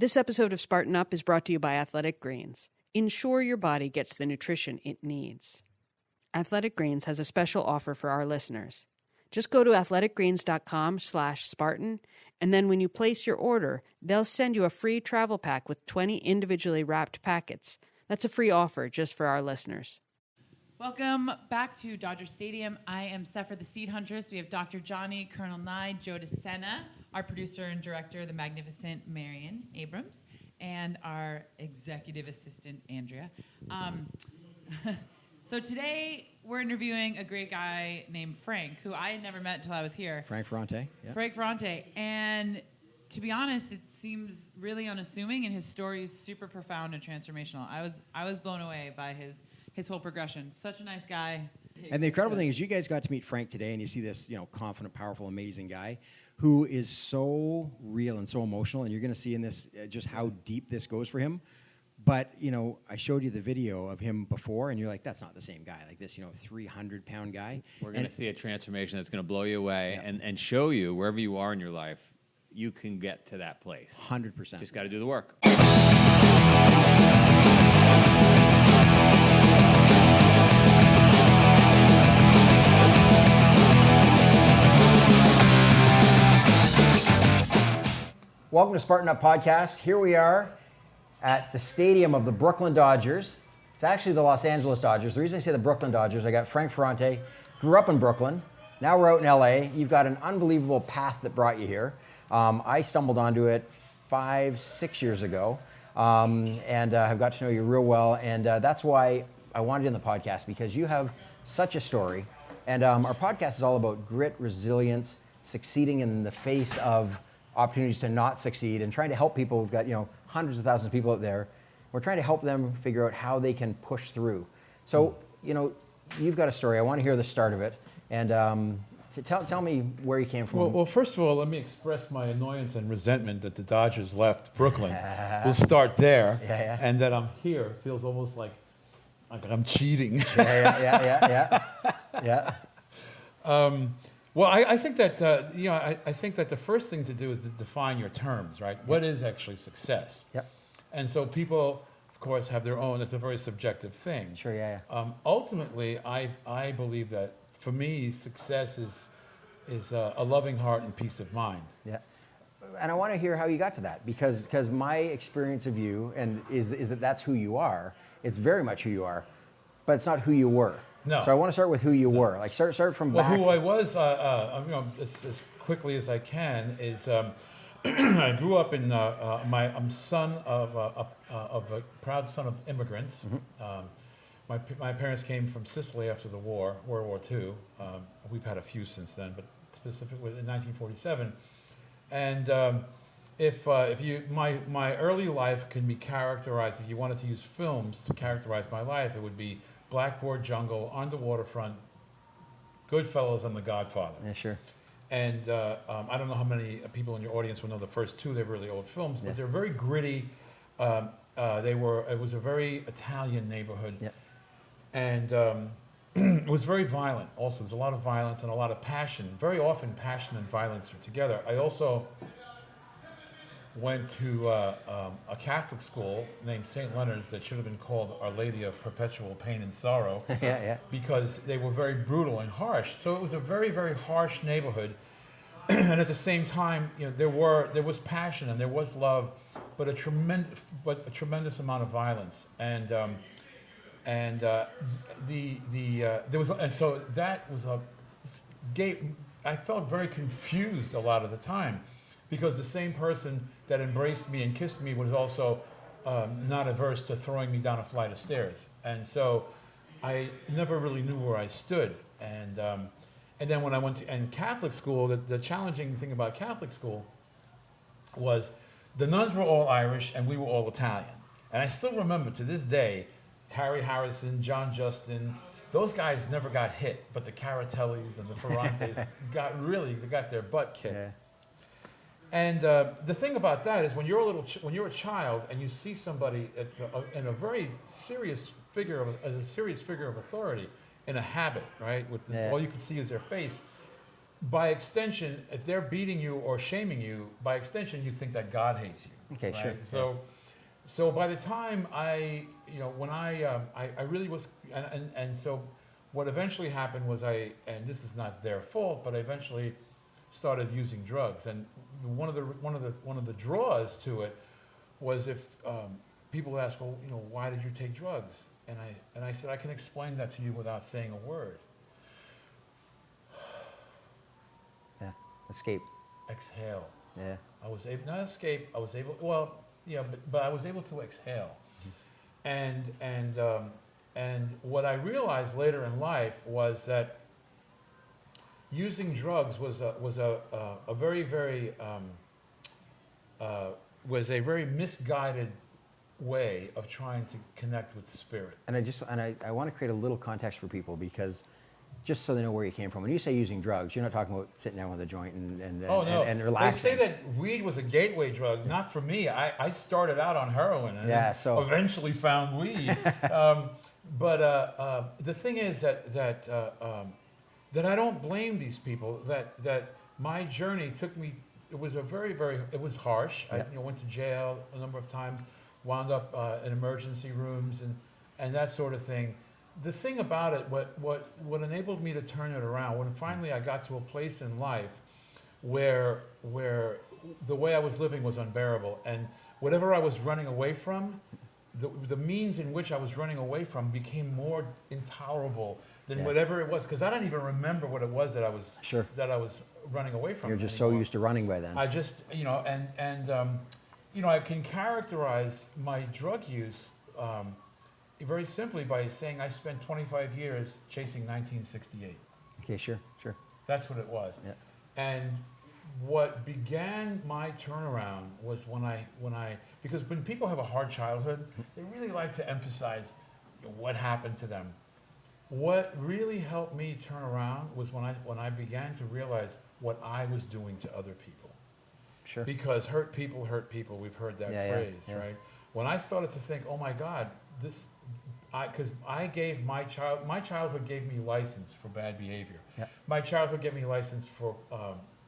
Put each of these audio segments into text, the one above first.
This episode of Spartan Up is brought to you by Athletic Greens. Ensure your body gets the nutrition it needs. Athletic Greens has a special offer for our listeners. Just go to athleticgreens.com/Spartan, and then when you place your order, they'll send you a free travel pack with 20 individually wrapped packets. That's a free offer just for our listeners. Welcome back to Dodger Stadium. I am Sephra, the Seed Huntress. We have Dr. Johnny, Colonel Nye, Joe Sena, our producer and director, the magnificent Marion Abrams, and our executive assistant, Andrea. So today we're interviewing a great guy named Frank, who I had never met until I was here. Frank Ferrante. Yeah. Frank Ferrante. And to be honest, it seems really unassuming, and his story is super profound and transformational. I was blown away by his whole progression. Such a nice guy. And the incredible thing is you guys got to meet Frank today, and you see this, confident, powerful, amazing guy who is so real and so emotional, and you're going to see in this just how deep this goes for him. But, I showed you the video of him before, and you're like, that's not the same guy, like this, 300-pound guy. We're going to see a transformation that's going to blow you away and show you wherever you are in your life, you can get to that place. 100%. Just got to do the work. Welcome to Spartan Up Podcast. Here we are at the stadium of the Brooklyn Dodgers. It's actually the Los Angeles Dodgers. The reason I say the Brooklyn Dodgers, I got Frank Ferrante, grew up in Brooklyn. Now we're out in LA. You've got an unbelievable path that brought you here. I stumbled onto it 5-6 years ago, and have got to know you real well. And that's why I wanted you in the podcast, because you have such a story. And our podcast is all about grit, resilience, succeeding in the face of opportunities to not succeed, and trying to help people. We've got hundreds of thousands of people out there. We're trying to help them figure out how they can push through. So you've got a story. I want to hear the start of it, and tell me where you came from. Well, first of all, let me express my annoyance and resentment that the Dodgers left Brooklyn. We'll start there, and that I'm here. It feels almost like I'm cheating. Yeah. Well, I think that I think that the first thing to do is to define your terms, right? What is actually success? Yep. And so people, of course, have their own. It's a very subjective thing. Sure. Yeah. Ultimately, I believe that for me, success is a loving heart and peace of mind. Yeah. And I want to hear how you got to that, because my experience of you is that that's who you are. It's very much who you are, but it's not who you were. No. So I want to start with who you were. Like start from back. Well, who I was, as quickly as I can, is I grew up in. I'm son of a proud son of immigrants. Mm-hmm. My parents came from Sicily after the war, World War II. We've had a few since then, but specifically in 1947. And my early life can be characterized, if you wanted to use films to characterize my life, it would be Blackboard Jungle, On the Waterfront, Goodfellas, and The Godfather. Yeah, sure. And I don't know how many people in your audience will know the first two. They're really old films, but they're very gritty. It was a very Italian neighborhood. Yeah. And it was very violent also. There's a lot of violence and a lot of passion. Very often passion and violence are together. I also went to a Catholic school named St. Leonard's that should have been called Our Lady of Perpetual Pain and Sorrow. Because they were very brutal and harsh. So it was a very, very harsh neighborhood. And at the same time, there was passion and there was love, but a tremendous amount of violence. I felt very confused a lot of the time, because the same person that embraced me and kissed me was also not averse to throwing me down a flight of stairs. And so I never really knew where I stood. And then when I went to Catholic school, the challenging thing about Catholic school was the nuns were all Irish and we were all Italian. And I still remember to this day, Harry Harrison, John Justin, those guys never got hit, but the Caratellis and the Ferrantes got their butt kicked. Yeah. And the thing about that is when you're a child and you see somebody in a very serious figure of authority, in a habit, right? All you can see is their face. By extension, if they're beating you or shaming you, by extension, you think that God hates you. Okay, right? sure. So by the time when I really was, and so what eventually happened was and this is not their fault, but I eventually started using drugs. And one of the draws to it was if people ask, well, why did you take drugs? And I said, I can explain that to you without saying a word. Yeah. Escape. Exhale. Yeah. I was able, not escape, I was able, well, but I was able to exhale. And what I realized later in life was that using drugs was a very misguided way of trying to connect with spirit. And I want to create a little context for people, because just so they know where you came from. When you say using drugs, you're not talking about sitting down with a joint and relaxing. They say that weed was a gateway drug. Not for me. I started out on heroin and eventually found weed. But the thing is that I don't blame these people. That my journey took me. It was it was harsh. Yeah. I went to jail a number of times, wound up in emergency rooms and that sort of thing. The thing about it, what enabled me to turn it around, when finally I got to a place in life where the way I was living was unbearable, and whatever I was running away from, the means in which I was running away from became more intolerable than whatever it was, because I don't even remember what it was that I was running away from. You're just anymore. so used to running by then. I just I can characterize my drug use very simply by saying I spent 25 years chasing 1968. Okay, sure. That's what it was. Yeah. And what began my turnaround was because when people have a hard childhood, they really like to emphasize what happened to them. What really helped me turn around was when I began to realize what I was doing to other people. Sure. Because hurt people hurt people. We've heard that phrase, right? When I started to think, oh my God, because my childhood gave me license for bad behavior. Yeah. My childhood gave me license for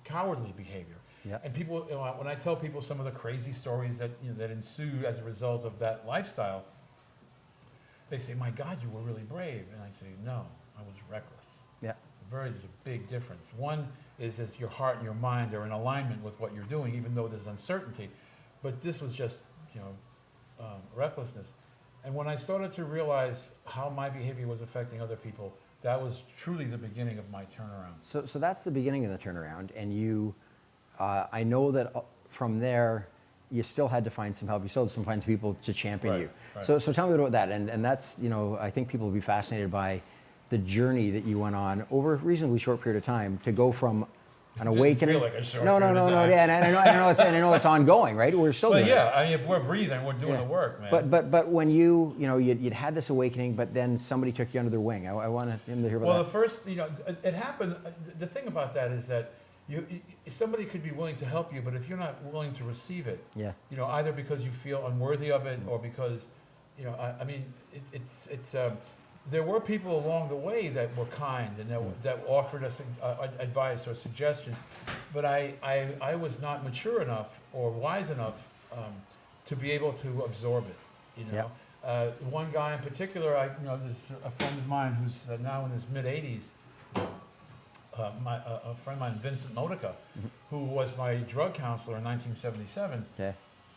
cowardly behavior. Yeah. And people, when I tell people some of the crazy stories that ensue as a result of that lifestyle, they say, "My God, you were really brave," and I say, "No, I was reckless." Yeah. There's a big difference. One is your heart and your mind are in alignment with what you're doing, even though there's uncertainty. But this was just, recklessness. And when I started to realize how my behavior was affecting other people, that was truly the beginning of my turnaround. So that's the beginning of the turnaround, and you, I know that from there, you still had to find some help. You still had to find people to champion you. Right. So tell me about that, and that's, I think people will be fascinated by the journey that you went on over a reasonably short period of time to go from an awakening. Feel like a short no, period of time. yeah, and I know it's ongoing, right? We're still doing it. I mean, if we're breathing, we're doing the work, man. But when you'd had this awakening, but then somebody took you under their wing. I want him to hear about that. Well, the first, it happened. The thing about that is that somebody could be willing to help you, but if you're not willing to receive it, either because you feel unworthy of it or because, there were people along the way that were kind and that offered us advice or suggestions, but I was not mature enough or wise enough to be able to absorb it. One guy in particular, there's a friend of mine who's now in his mid-80s, a friend of mine, Vincent Modica, who was my drug counselor in 1977,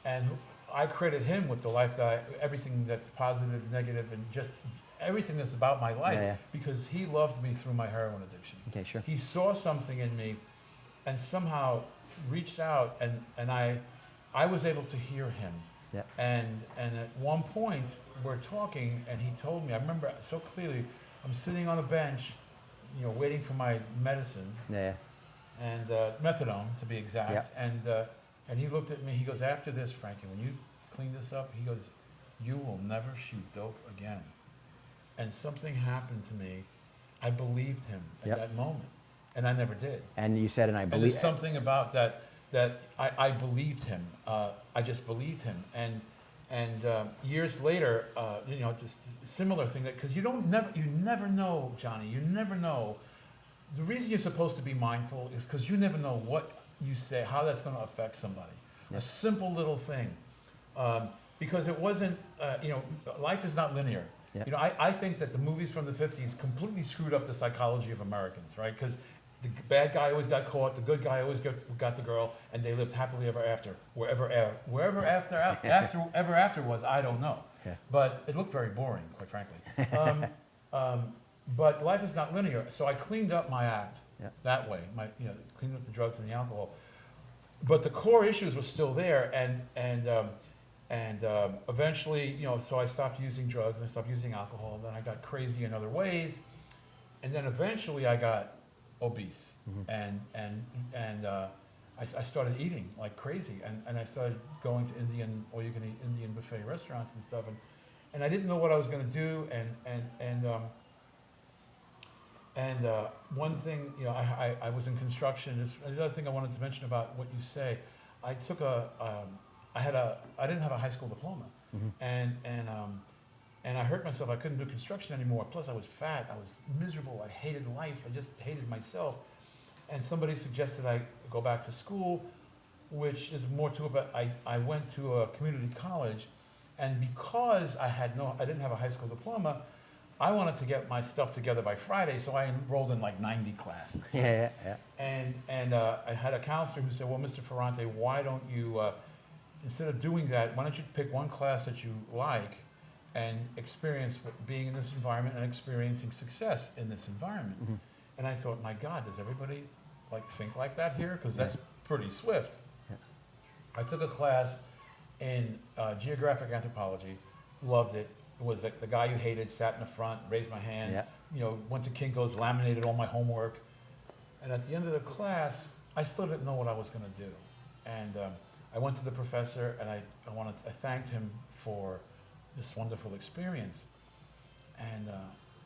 and I credit him with the life everything that's positive, negative, and just everything that's about my life, because he loved me through my heroin addiction. Okay, sure. He saw something in me and somehow reached out, and I was able to hear him. Yeah. And at one point, we're talking, and he told me, I remember so clearly, I'm sitting on a bench, waiting for my medicine, and methadone to be exact, and he looked at me, he goes, "After this, Frankie, when you clean this up," he goes, "you will never shoot dope again." And something happened to me. I believed him at that moment, and I never did. And you said, and I And believe. there's something about that I believed him. I just believed him. And years later, just a similar thing, because you never know, Johnny. You never know. The reason you're supposed to be mindful is because you never know what you say, how that's going to affect somebody. a simple little thing. Because it wasn't, life is not linear. Yeah. I think that the movies from the 50s completely screwed up the psychology of Americans, right? Because the bad guy always got caught, the good guy always got the girl, and they lived happily ever after. Wherever after was, I don't know. Yeah. But it looked very boring, quite frankly. But life is not linear, so I cleaned up my act that way. Cleaned up the drugs and the alcohol. But the core issues were still there, and eventually, so I stopped using drugs and I stopped using alcohol. Then I got crazy in other ways, and then eventually I got obese, and I started eating like crazy, and I started going to all-you-can-eat Indian buffet restaurants and stuff, and I didn't know what I was going to do, and one thing, I was in construction. The other thing I wanted to mention about what you say, I took I didn't have a high school diploma, and I hurt myself. I couldn't do construction anymore. Plus, I was fat. I was miserable. I hated life. I just hated myself. And somebody suggested I go back to school, which is more to it. But I went to a community college, and because I didn't have a high school diploma, I wanted to get my stuff together by Friday, so I enrolled in like 90 classes. Yeah. And I had a counselor who said, "Well, Mr. Ferrante, why don't you, instead of doing that, why don't you pick one class that you like and experience being in this environment and experiencing success in this environment?" And I thought, my God, does everybody think like that here? Because that's pretty swift. Yeah. I took a class in geographic anthropology, loved it. It was the guy you hated sat in the front, raised my hand, went to Kinko's, laminated all my homework. And at the end of the class, I still didn't know what I was going to do. And I went to the professor, and I thanked him for this wonderful experience. And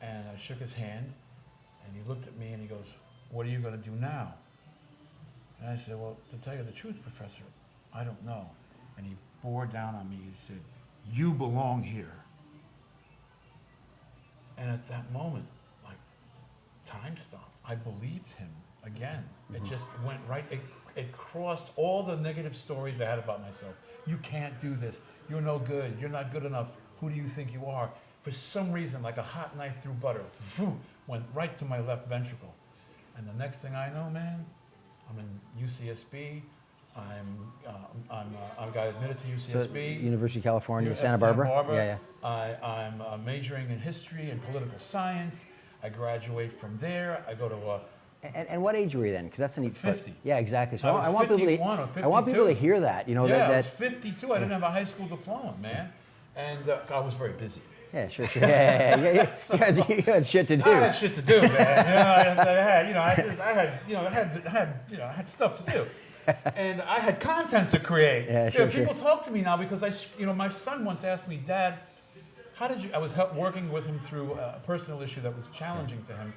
I shook his hand, and he looked at me, and he goes, "What are you going to do now?" And I said, "Well, to tell you the truth, Professor, I don't know." And he bore down on me. He said, "You belong here." And at that moment, time stopped. I believed him again. It just went right. It crossed all the negative stories I had about myself. You can't do this. You're no good. You're not good enough. Who do you think you are? For some reason, like a hot knife through butter, went right to my left ventricle. And the next thing I know, man, I'm in UCSB. I got admitted to UCSB. So, University of California, Santa Barbara. Yeah. I'm majoring in history and political science. I graduate from there. I go to And what age were you then? Because that's a neat 50. Yeah, exactly. So I want people to hear that. I was 52. I didn't have a high school diploma, man, and I was very busy. Yeah, sure. Yeah. You had shit to do. I had shit to do, man. I had stuff to do. And I had content to create. Yeah, sure. People talk to me now because my son once asked me, "Dad, how did you?" I was working with him through a personal issue that was challenging to him,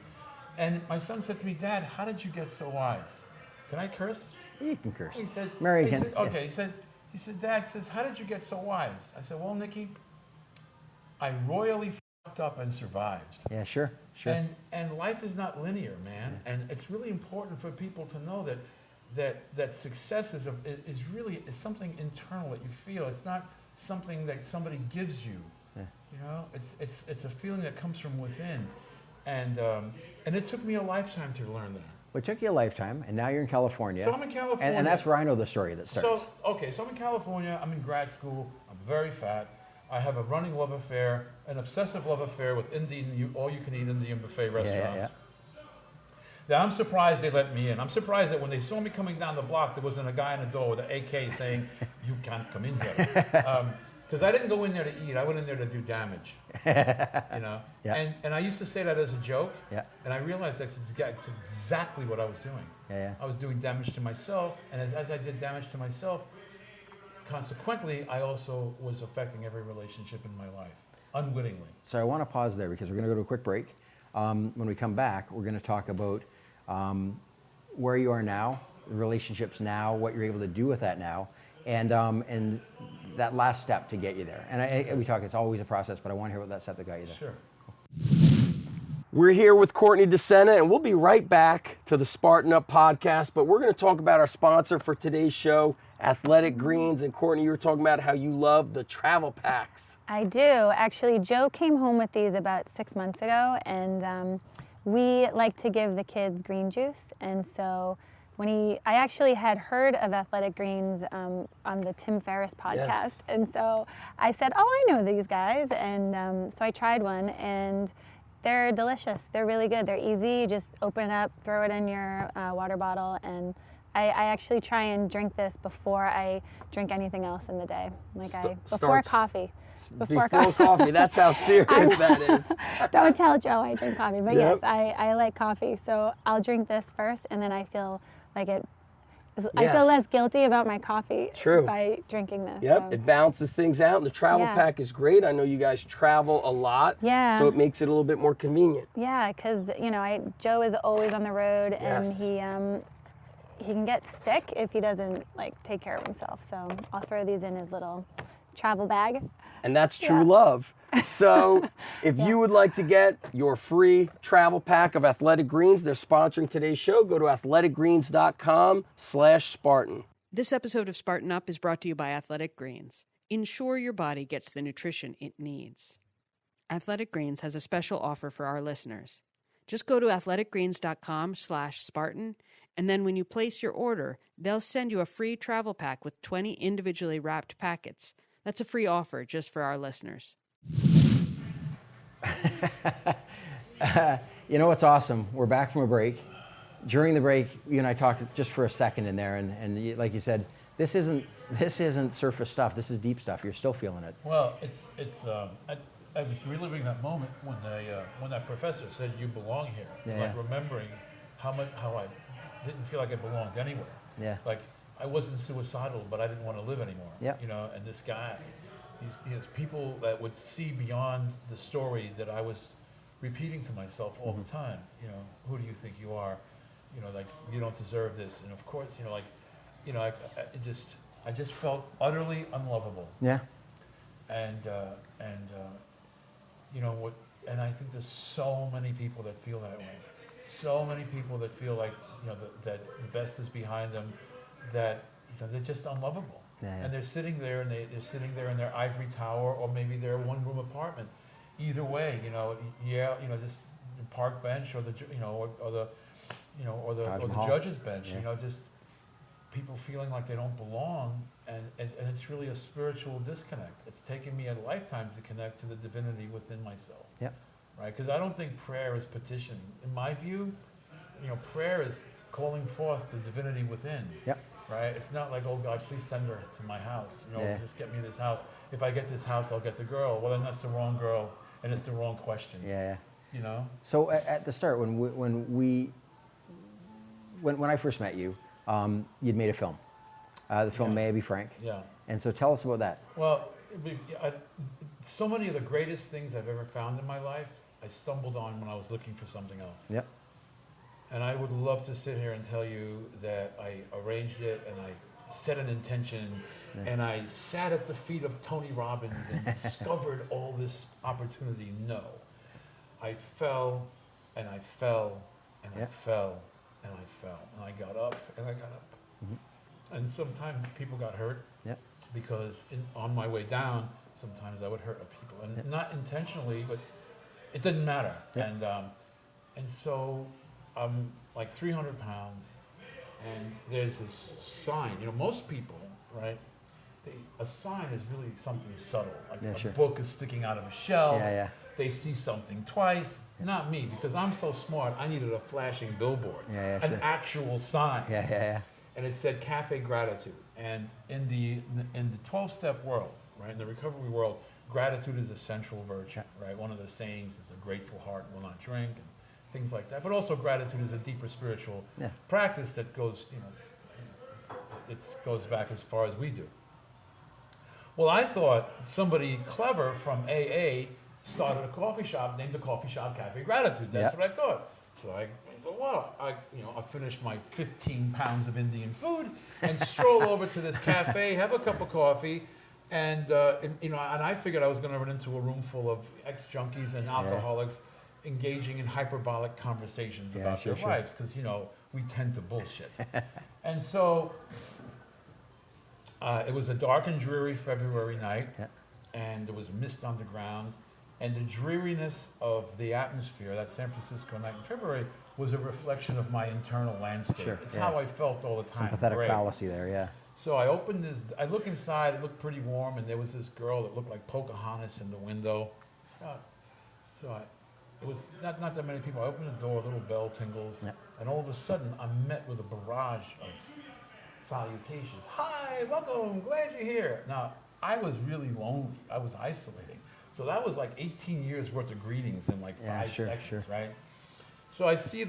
and my son said to me, "Dad, how did you get so wise?" Can I curse? You can curse. He said, Mary he can. said, okay. He said, "Dad says, how did you get so wise?" I said, "Well, Nicky, I royally fucked up and survived." Yeah, sure. And life is not linear, man. Yeah. And it's really important for people to know that success is really something internal that you feel. It's not something that somebody gives you. Yeah. It's a feeling that comes from within. And it took me a lifetime to learn that. Well, it took you a lifetime, and now you're in California. So I'm in California. And that's where I know the story that starts. So I'm in California. I'm in grad school. I'm very fat. I have a running love affair, an obsessive love affair with all-you-can-eat Indian buffet restaurants. Yeah. Now, I'm surprised they let me in. I'm surprised that when they saw me coming down the block, there wasn't a guy in the door with an AK saying, "You can't come in here." Because I didn't go in there to eat. I went in there to do damage. Yeah. And I used to say that as a joke. Yeah. And I realized that's exactly what I was doing. Yeah. I was doing damage to myself. And as I did damage to myself, consequently, I also was affecting every relationship in my life, unwittingly. So I want to pause there because we're going to go to a quick break. When we come back, we're going to talk about where you are now, the relationships now, what you're able to do with that now, and that last step to get you there. And we talk, it's always a process, but I want to hear what that step that got you there. Sure. We're here with Courtney Sena, and we'll be right back to the Spartan Up podcast, but we're going to talk about our sponsor for today's show, Athletic Greens. And Courtney, you were talking about how you love the travel packs. I do. Actually, Joe came home with these about 6 months ago, and we like to give the kids green juice. And so I actually had heard of Athletic Greens on the Tim Ferriss podcast. Yes. And so I said, oh, I know these guys. And so I tried one, and they're delicious. They're really good. They're easy. You just open it up, throw it in your water bottle, and I actually try and drink this before I drink anything else in the day. Before coffee. Before coffee. That's how serious that is. Don't tell Joe I drink coffee, but Yep. yes, I like coffee. So I'll drink this first, and then I feel like I feel less guilty about my coffee by drinking this. Yep, So. it balances things out, and the travel pack is great. I know you guys travel a lot, Yeah. so it makes it a little bit more convenient. Yeah, because Joe is always on the road, and Yes. he can get sick if he doesn't take care of himself. So I'll throw these in his little travel bag. And that's true love. So if you would like to get your free travel pack of Athletic Greens, they're sponsoring today's show. Go to athleticgreens.com/Spartan. This episode of Spartan Up is brought to you by Athletic Greens. Ensure your body gets the nutrition it needs. Athletic Greens has a special offer for our listeners. Just go to athleticgreens.com/Spartan, and then when you place your order, they'll send you a free travel pack with 20 individually wrapped packets. That's a free offer just for our listeners. You know what's awesome? We're back from a break. During the break, you and I talked just for a second in there, and like you said, this isn't surface stuff. This is deep stuff. You're still feeling it. Well, I was reliving that moment when that professor said you belong here. Yeah. Remembering how I didn't feel like I belonged anywhere. Yeah. Like I wasn't suicidal, but I didn't want to live anymore. Yeah. And this guy, he's people that would see beyond the story that I was repeating to myself all the time. Who do you think you are? Like you don't deserve this. And of course, I just felt utterly unlovable. Yeah. And and I think there's so many people that feel that way. So many people that feel like that the best is behind them, that they're just unlovable. Yeah. And they're sitting there and they're sitting there in their ivory tower, or maybe their one-room apartment. Either way, just the park bench or the Mahal. judge's bench. Yeah. Just people feeling like they don't belong, and it's really a spiritual disconnect. It's taken me a lifetime to connect to the divinity within myself. Yep. Right? Because I don't think prayer is petitioning. In my view, prayer is calling forth the divinity within. Yep. Right? It's not like, oh God, please send her to my house. Yeah. Just get me this house. If I get this house, I'll get the girl. Well, then that's the wrong girl, and it's the wrong question. Yeah. So So at the start, when I first met you, you'd made a film. The film May I Be Frank. yeah. And so tell us about that. Well, so many of the greatest things I've ever found in my life, I stumbled on when I was looking for something else. Yep. And I would love to sit here and tell you that I arranged it and I set an intention and I sat at the feet of Tony Robbins and discovered all this opportunity. No. I fell and I fell and I fell and I fell. And I got up and I got up. Mm-hmm. And sometimes people got hurt because on my way down, sometimes I would hurt people. And not intentionally, but it didn't matter. And so I'm like 300 pounds, and there's this sign. Most people, right? A sign is really something subtle. Like a book is sticking out of a shelf. They see something twice. Not me, because I'm so smart. I needed a flashing billboard, an actual sign. And it said Cafe Gratitude. And in the 12-step world, right, in the recovery world, gratitude is a central virtue, right? One of the sayings is a grateful heart will not drink, and things like that. But also gratitude is a deeper spiritual practice that goes, it goes back as far as we do. Well, I thought somebody clever from AA started a coffee shop named the Coffee Shop Cafe Gratitude. That's what I thought. So I thought, wow, I finished my 15 pounds of Indian food and stroll over to this cafe, have a cup of coffee, and I figured I was going to run into a room full of ex-junkies and alcoholics, engaging in hyperbolic conversations Yeah, about sure, their sure. lives, because, we tend to bullshit. And so it was a dark and dreary February night, Yeah. and there was mist on the ground, and the dreariness of the atmosphere, that San Francisco night in February, was a reflection of my internal landscape. Sure, It's yeah. how I felt all the time. Sympathetic gray. fallacy there, yeah. So I look inside, it looked pretty warm, and there was this girl that looked like Pocahontas in the window. It was not that many people. I opened the door, a little bell tingles, Yeah. and all of a sudden I'm met with a barrage of salutations. Hi, welcome, glad you're here. Now, I was really lonely. I was isolating. So that was like 18 years worth of greetings in like Yeah, 5 sure, seconds, sure. right? So I see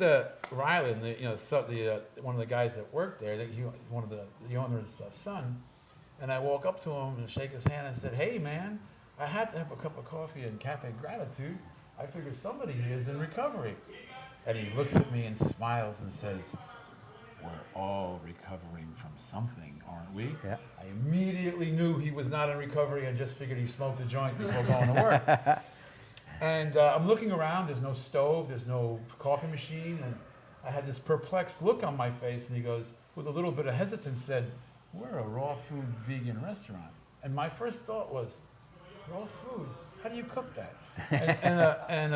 Riley, one of the guys that worked there, one of the owner's son, and I walk up to him and shake his hand and said, "Hey, man, I had to have a cup of coffee in Cafe Gratitude. I figured somebody here is in recovery." And he looks at me and smiles and says, "We're all recovering from something, aren't we?" Yeah. I immediately knew he was not in recovery. I just figured he smoked a joint before going to work. And I'm looking around. There's no stove. There's no coffee machine. And I had this perplexed look on my face. And he goes, with a little bit of hesitance, said, "We're a raw food vegan restaurant." And my first thought was, raw food? How do you cook that? And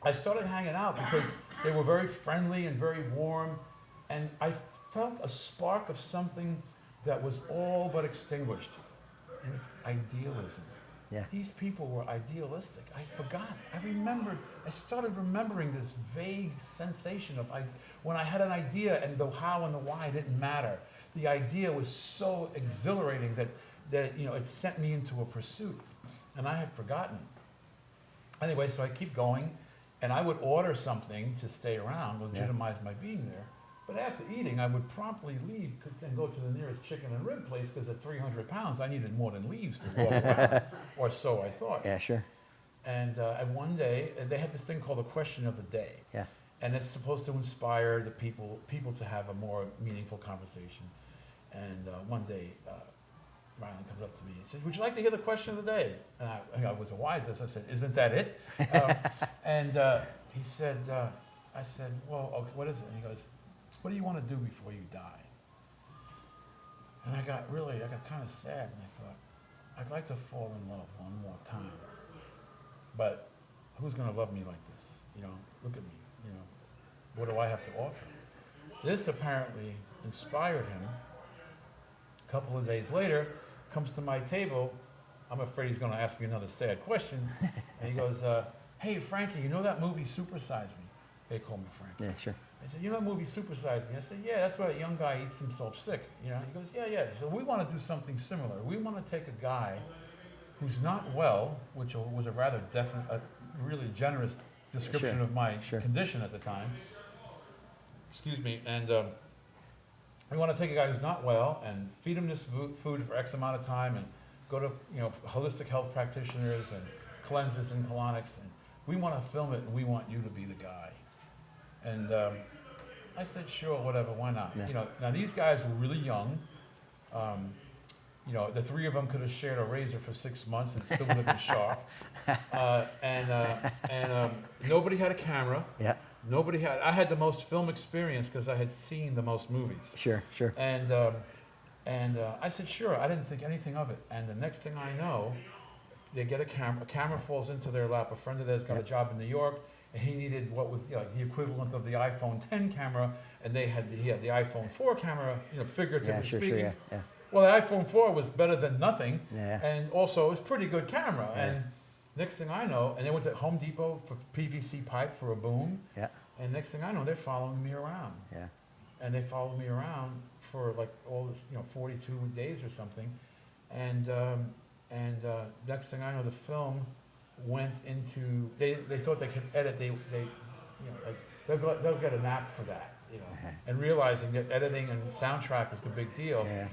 I started hanging out because they were very friendly and very warm. And I felt a spark of something that was all but extinguished. It was idealism. Yeah. These people were idealistic. I forgot. I started remembering this vague sensation of when I had an idea and the how and the why didn't matter. The idea was so exhilarating that it sent me into a pursuit. And I had forgotten. Anyway, so I keep going, and I would order something to stay around, legitimize my being there. But after eating, I would promptly leave and go to the nearest chicken and rib place, because at 300 pounds, I needed more than leaves to walk around, or so I thought. Yeah, sure. And one day, they had this thing called the question of the day. Yeah. And it's supposed to inspire the people to have a more meaningful conversation. And one day, Ryan comes up to me and says, "Would you like to hear the question of the day?" And I was a wise ass. I said, "Isn't that it?" And he said, I said, "Well, okay, what is it?" And he goes, "What do you want to do before you die?" And I got kind of sad, and I thought, I'd like to fall in love one more time. But who's going to love me like this? Look at me. What do I have to offer? This apparently inspired him. A couple of days later, comes to my table. I'm afraid he's going to ask me another sad question. And he goes, "Hey, Frankie, you know that movie Super Size Me?" They call me Frankie. Yeah, sure. I said, "You know that movie Super Size Me?" I said, "Yeah, that's where a young guy eats himself sick." He goes, "Yeah." So we want to do something similar. We want to take a guy who's not well, which was a rather really generous description Sure, of my sure. condition at the time. Excuse me. And we want to take a guy who's not well and feed him this food for X amount of time, and go to holistic health practitioners and cleanses and colonics, and we want to film it, and we want you to be the guy. And I said, "Sure, whatever, why not?" Yeah. Now these guys were really young. The three of them could have shared a razor for 6 months and still would have been sharp. And nobody had a camera. Yeah. I had the most film experience because I had seen the most movies. Sure, sure. And I said, "Sure." I didn't think anything of it. And the next thing I know, they get a camera. A camera falls into their lap. A friend of theirs got a job in New York, and he needed what was the equivalent of the iPhone 10 camera, and he had the iPhone 4 camera, figuratively Yeah, sure, speaking. sure, yeah. Well, the iPhone 4 was better than nothing, Yeah. and also it was a pretty good camera. Yeah. And next thing I know, and they went to Home Depot for PVC pipe for a boom. Yeah. And next thing I know, they're following me around. Yeah. And they followed me around for like all this, 42 days or something. And next thing I know, the film went into. They thought they could edit. They'll get an app for that, and realizing that editing and soundtrack is a big deal. Yeah.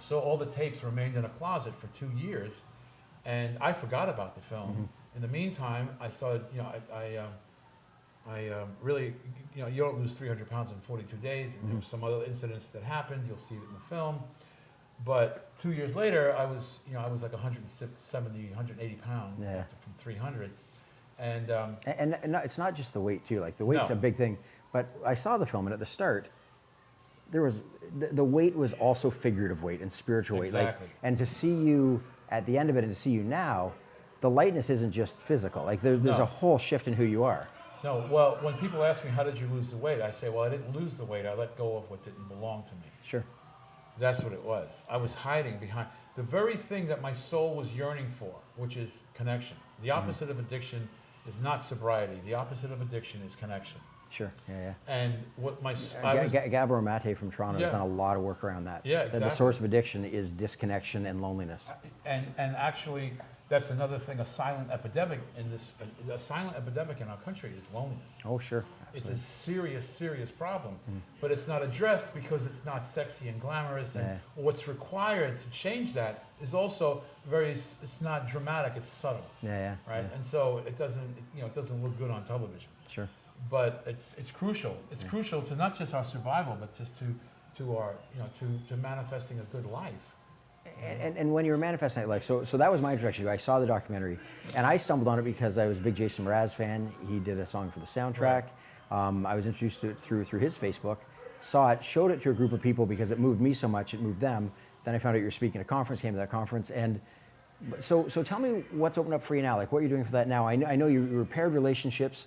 So all the tapes remained in a closet for 2 years, and I forgot about the film. Mm-hmm. In the meantime, I started, I really, you don't lose 300 pounds in 42 days, and there were some other incidents that happened. You'll see it in the film. But 2 years later, I was like 170, 180 pounds Yeah. from 300. And it's not just the weight too. Like the weight's No. a big thing. But I saw the film, and at the start, there was the weight was also figurative weight and spiritual weight. Exactly. Like, and to see you at the end of it, and to see you now, the lightness isn't just physical. Like there's No. a whole shift in who you are. No, well, when people ask me, how did you lose the weight? I say, well, I didn't lose the weight. I let go of what didn't belong to me. Sure. That's what it was. I was hiding behind the very thing that my soul was yearning for, which is connection. The opposite of addiction is not sobriety. The opposite of addiction is connection. Sure. Yeah. And what my Gabor Mate from Toronto has Yeah. done a lot of work around that. Yeah, That the exactly. source of addiction is disconnection and loneliness. and actually, that's another thing. A silent epidemic in our country is loneliness. Oh, sure. It's a serious, serious problem, but it's not addressed because it's not sexy and glamorous. And Yeah. what's required to change that is also it's not dramatic. It's subtle, Yeah. right? And so it doesn't look good on television. Sure. But it's crucial. It's crucial to not just our survival, but just to our to manifesting a good life. And when you were manifesting that life, so that was my introduction to you. I saw the documentary, and I stumbled on it because I was a big Jason Mraz fan. He did a song for the soundtrack. I was introduced to it through his Facebook, saw it, showed it to a group of people because it moved me so much, it moved them. Then I found out you were speaking at a conference, came to that conference, and so tell me what's opened up for you now, like what you're doing for that now. I know you repaired relationships.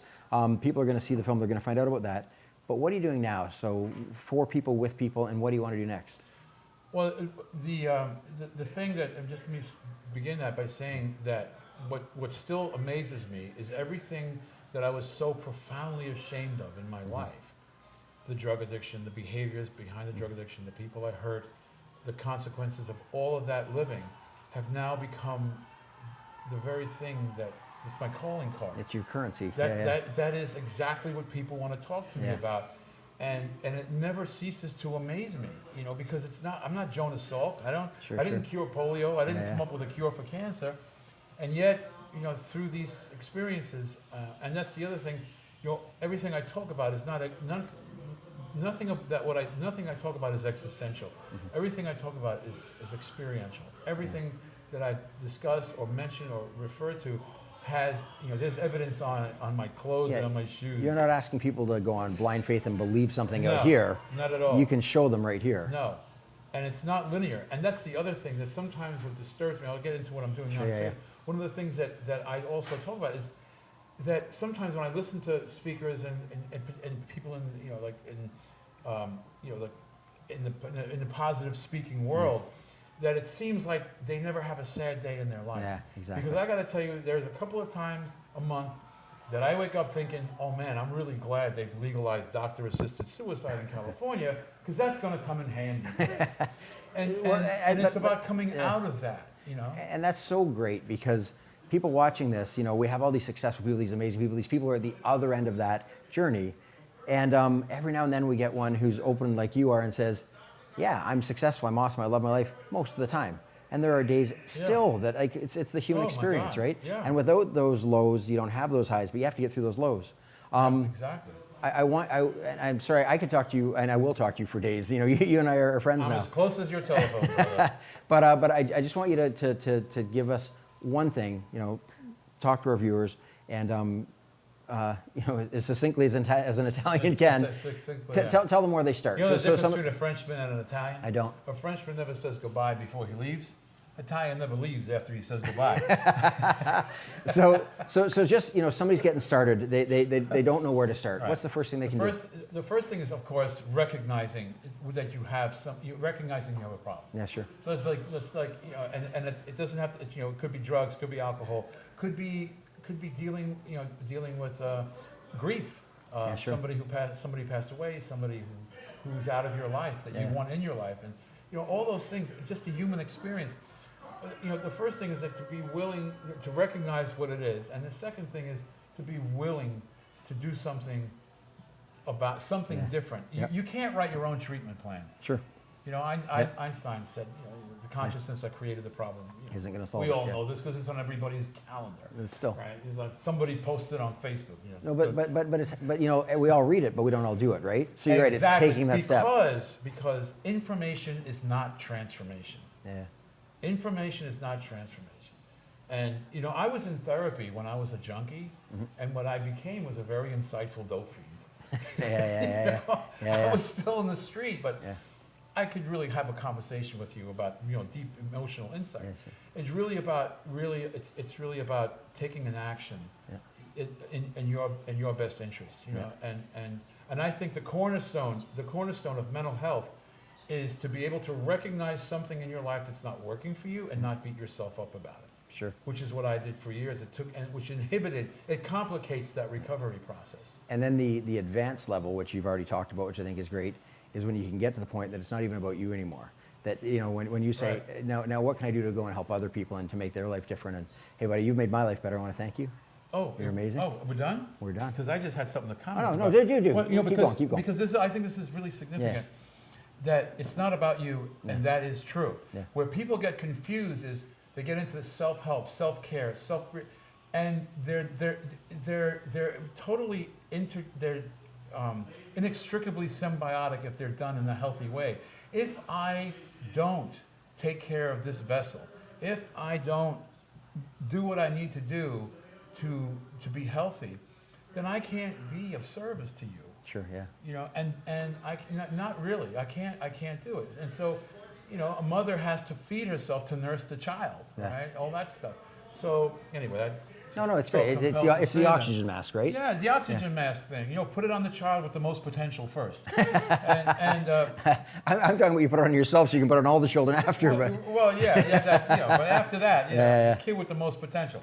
People are going to see the film, they're going to find out about that. But what are you doing now? So for people, with people, and what do you want to do next? Well, the thing that, and just let me begin that by saying that what still amazes me is everything that I was so profoundly ashamed of in my life. The drug addiction, the behaviors behind the drug addiction, the people I hurt, the consequences of all of that living have now become the very thing that it's my calling card. It's your currency. That is exactly what people want to talk to me about. And it never ceases to amaze me, because I'm not Jonas Salk. I didn't cure polio. I didn't come up with a cure for cancer. And yet, through these experiences, and that's the other thing, everything I talk about is nothing I talk about is existential. Everything I talk about is experiential. Everything that I discuss or mention or refer to has, there's evidence on my clothes and on my shoes. You're not asking people to go on blind faith and believe something out No, here. not at all. You can show them right here. No. And it's not linear. And that's the other thing that sometimes what disturbs me. I'll get into what I'm doing now. One of the things that I also talk about is that sometimes when I listen to speakers and people in the positive speaking world, that it seems like they never have a sad day in their life. Yeah, exactly. Because I got to tell you, there's a couple of times a month that I wake up thinking, oh man, I'm really glad they've legalized doctor-assisted suicide in California, because that's going to come in handy today. and it's about coming out of that, And that's so great because people watching this, we have all these successful people, these amazing people. These people are at the other end of that journey. And every now and then we get one who's open like you are and says, yeah, I'm successful, I'm awesome, I love my life most of the time. And there are days still that it's the human experience, right? Yeah. And without those lows, you don't have those highs, but you have to get through those lows. Exactly. I'm sorry, I could talk to you, and I will talk to you for days. You and I are friends now. I'm as close as your telephone, brother. But I just want you to give us one thing, talk to our viewers, and as succinctly as an Italian can, tell them where they start. You know the difference between a Frenchman and an Italian? I don't. A Frenchman never says goodbye before he leaves. Italian never leaves after he says goodbye. So just somebody's getting started. They don't know where to start. Right. What's the first thing they can do? The first thing is, of course, recognizing that you have recognizing you have a problem. Yeah, sure. So it's like and it doesn't have to. It could be drugs, could be alcohol, could be dealing with grief. Sure. Somebody passed away, somebody who's out of your life that you want in your life, and all those things. Just a human experience. The first thing is to be willing to recognize what it is, and the second thing is to be willing to do something about something different. You can't write your own treatment plan. Sure. Einstein said, the consciousness that created the problem isn't going to solve it. We all know this because it's on everybody's calendar. It's still right. It's like somebody posted on Facebook. No, but we all read it, but we don't all do it, right? So you're exactly. Right. It's taking that step. Because information is not transformation. Yeah. Information is not transformation. And you know, I was in therapy when I was a junkie, and what I became was a very insightful dope fiend. Yeah. I was still in the street, but Yeah. I could really have a conversation with you about, you know, deep emotional insight. Yeah, sure. It's really about it's really about taking an action in your best interest, you know. And I think the cornerstone of mental health is to be able to recognize something in your life that's not working for you and not beat yourself up about it. Sure. Which is what I did for years. It complicates that recovery process. And then the advanced level, which you've already talked about, which I think is great, is when you can get to the point that it's not even about you anymore. That, you know, when you say, Right. now what can I do to go and help other people and to make their life different? And hey, buddy, you've made my life better. I want to thank you. Oh, You're amazing. Oh, we're done? We're done. Because I just had something to comment. Oh, no, about. do. Well, you know, Keep going. Because I think this is really significant. That it's not about you, and that is true. Yeah. Where people get confused is they get into the self-help, self-care, and they're totally inextricably symbiotic if they're done in a healthy way. If I don't take care of this vessel, if I don't do what I need to do to be healthy, then I can't be of service to you. Sure, yeah. You know, and I not really. I can't do it. And so, you know, a mother has to feed herself to nurse the child, right? All that stuff. So anyway, No, it's great. It's the oxygen mask, right? Yeah, the oxygen mask thing. You know, put it on the child with the most potential first. I'm talking about you put it on yourself so you can put it on all the children after. Well, but but after that, Yeah. the kid with the most potential.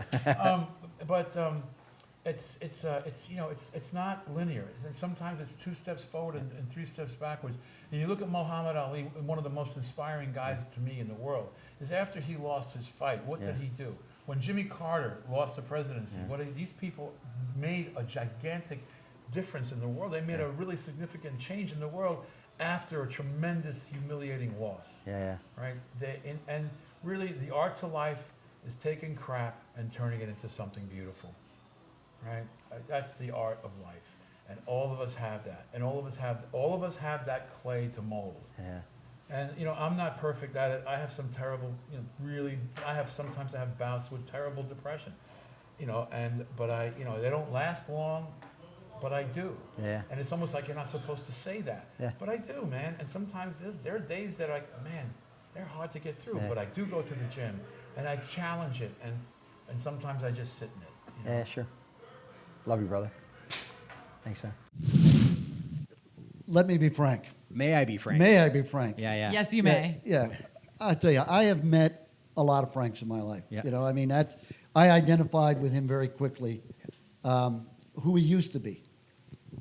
It's not linear. And sometimes it's 2 steps forward and 3 steps backwards. And you look at Muhammad Ali, one of the most inspiring guys to me in the world, is after he lost his fight, what did he do? When Jimmy Carter lost the presidency, these people made a gigantic difference in the world. They made a really significant change in the world after a tremendous, humiliating loss. Right? And really, the art to life is taking crap and turning it into something beautiful. Right? That's the art of life, and all of us have that, and all of us have that clay to mold. And you know, I'm not perfect at it. I have some terrible, sometimes I have bouts with terrible depression, you know, but they don't last long, but I do. And it's almost like you're not supposed to say that, but I do, man. And sometimes there are days that they're hard to get through, but I do go to the gym and I challenge it, and sometimes I just sit in it. You know? Yeah, sure. Love you, brother. Thanks, man. Let me be frank. May I be frank? May I be frank? Yeah. Yes, you may. Yeah. I tell you, I have met a lot of Franks in my life. Yeah. You know, I mean, I identified with him very quickly, who he used to be.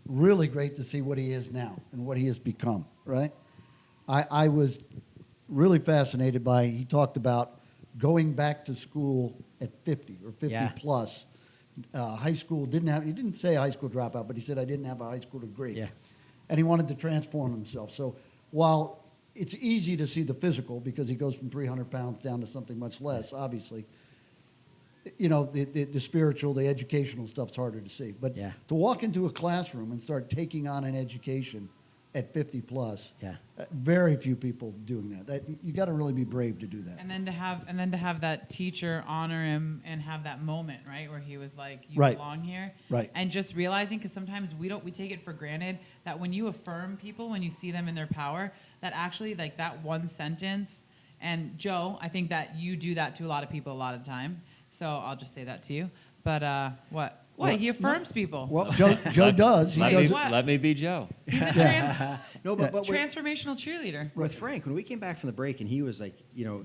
Really great to see what he is now and what he has become, right? I was really fascinated by, he talked about going back to school at 50 or 50 plus. High school, he didn't say high school dropout, but he said, I didn't have a high school degree. And he wanted to transform himself. So while it's easy to see the physical, because he goes from 300 pounds down to something much less, obviously, you know, the spiritual, the educational stuff's harder to see. But to walk into a classroom and start taking on an education at 50 plus, very few people doing that. You got to really be brave to do that. And then to have that teacher honor him and have that moment, right, where he was like, "You belong here," Right. And just realizing, because sometimes we take it for granted that when you affirm people, when you see them in their power, that actually like that one sentence. And Joe, I think that you do that to a lot of people a lot of the time. So I'll just say that to you. But what? What? He affirms people. Well, Joe does. Let me be Joe. He's a transformational cheerleader. With Frank, when we came back from the break and he was like, you know,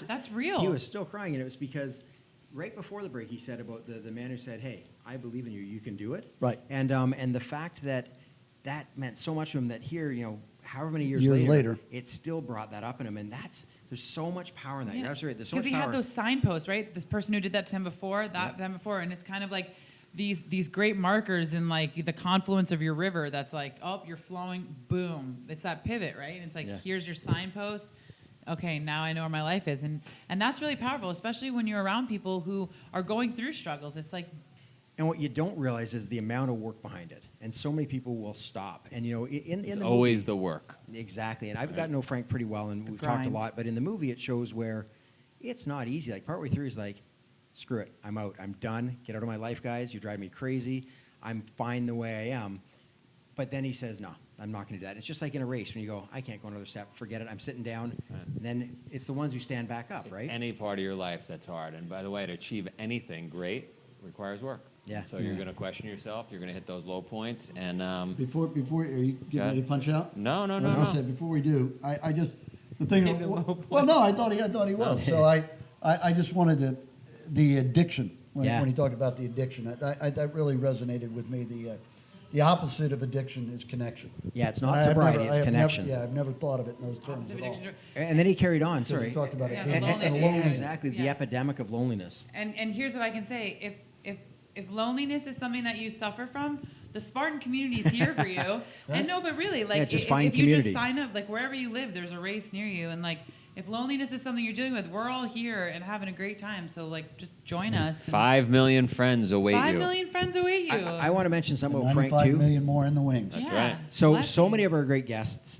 that's real. He was still crying, and it was because right before the break he said about the man who said, "Hey, I believe in you. You can do it." Right. And the fact that meant so much to him that here, you know, however many years later, it still brought that up in him, and there's so much power in that. You're absolutely right. There's so much power. Because he had those signposts, right? This person who did that to him before, them before, and it's kind of like these great markers in like the confluence of your river. That's like, oh, you're flowing, boom. It's that pivot, right? And it's like, here's your signpost. Okay, now I know where my life is, and that's really powerful, especially when you're around people who are going through struggles. It's like. And what you don't realize is the amount of work behind it. And so many people will stop. And, you know, It's the always movie, the work. Exactly. And I've gotten to know Frank pretty well, and we've talked a lot. But in the movie, it shows where it's not easy. Like, partway through, he's like, screw it. I'm out. I'm done. Get out of my life, guys. You drive me crazy. I'm fine the way I am. But then he says, no, I'm not going to do that. It's just like in a race when you go, I can't go another step. Forget it. I'm sitting down. Right. And then it's the ones who stand back up, It's right? any part of your life that's hard. And by the way, to achieve anything great requires work. Yeah. So you're going to question yourself. You're going to hit those low points. And Before, are you getting ready to punch out? No. I was gonna say, before we do, I just, the thing, Hit the low well, no, I thought he was. So I just wanted the addiction, when he talked about the addiction, that really resonated with me. The opposite of addiction is connection. Yeah, it's not sobriety, it's connection. I've never thought of it in those terms at all. And then he carried on, Because he sorry. talked about Yeah, addiction the and loneliness. loneliness. Exactly, the Yeah. epidemic of loneliness. And here's what I can say: if loneliness is something that you suffer from, the Spartan community is here for you. And no, but really, like just if find you just community. sign up, like wherever you live, there's a race near you, and like if loneliness is something you're dealing with, we're all here and having a great time. So like, just join us. 5 million friends await 5 you. million friends await you. I want to mention something about Frank 95 too. million more in the wings. That's Yeah. right. So Blessings. many of our great guests,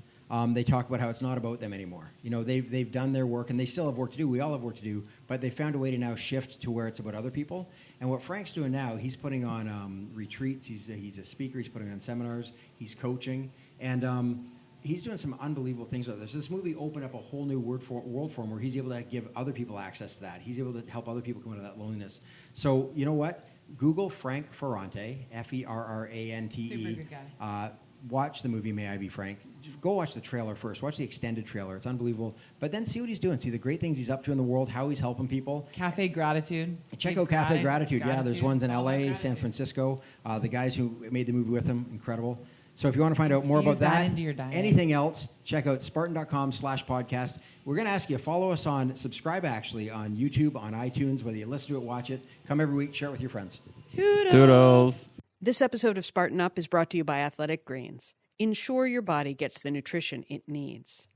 they talk about how it's not about them anymore. You know, they've done their work and they still have work to do. We all have work to do, but they found a way to now shift to where it's about other people. And what Frank's doing now, he's putting on retreats. He's a speaker. He's putting on seminars. He's coaching, and he's doing some unbelievable things. There's this movie opened up a whole new world for him, where he's able to give other people access to that. He's able to help other people come out of that loneliness. So you know what? Google Frank Ferrante, Ferrante. Super good guy. Watch the movie May I Be Frank. Just go watch the trailer first. Watch the extended trailer. It's unbelievable. But then see what he's doing. See the great things he's up to in the world, how he's helping people. Cafe Gratitude. Check Give out Cafe Gratitude. Yeah, there's ones in All about LA, San gratitude. Francisco. The guys who made the movie with him, incredible. So if you want to find out more Use about that that, into your diet. anything else, check out Spartan.com/podcast. We're going to ask you to follow us subscribe actually on YouTube, on iTunes, whether you listen to it, watch it. Come every week, share it with your friends. Toodles. This episode of Spartan Up is brought to you by Athletic Greens. Ensure your body gets the nutrition it needs.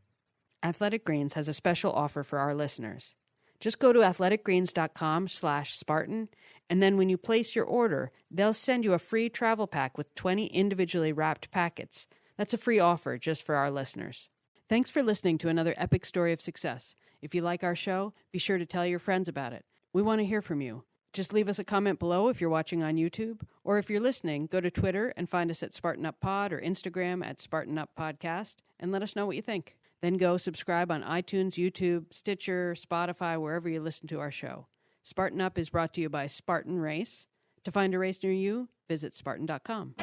Athletic Greens has a special offer for our listeners. Just go to athleticgreens.com/Spartan, and then when you place your order, they'll send you a free travel pack with 20 individually wrapped packets. That's a free offer just for our listeners. Thanks for listening to another epic story of success. If you like our show, be sure to tell your friends about it. We want to hear from you. Just leave us a comment below if you're watching on YouTube, or if you're listening, go to Twitter and find us at Spartan Up Pod or Instagram at Spartan Up Podcast, and let us know what you think. Then go subscribe on iTunes, YouTube, Stitcher, Spotify, wherever you listen to our show. Spartan Up is brought to you by Spartan Race. To find a race near you, visit Spartan.com.